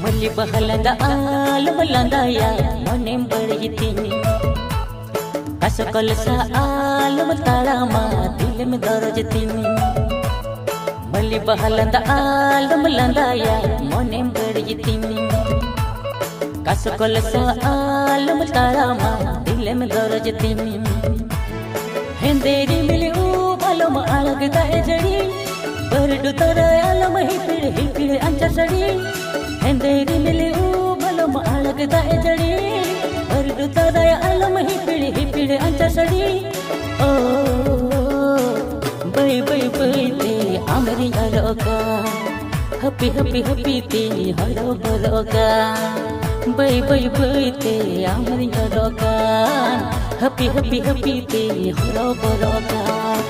मल्ली बहलंद आल मलंदाया मने बड़ीती कसकलसा आल ताळामा दिल में दरजती मल्ली बहलंद आल मलंदाया मने बड़ीती कसकलसा आल ताळामा दिल में दरजती हेंदेरी मिली बालम आळगदा जड़ी बरडू तरायालम हिपिड़ अंचा सड़ी हेंदेरी मिली बालम आळगदा जड़ी बरडू तरायालम हिपिड़ अंचा सड़ी ओ बै बै बै ते आमरी अलोका हपी हपी हपी ते हलो बलोका बै बै बै ते आमरी अलोका हपी हपी हपी ते हलो बलोका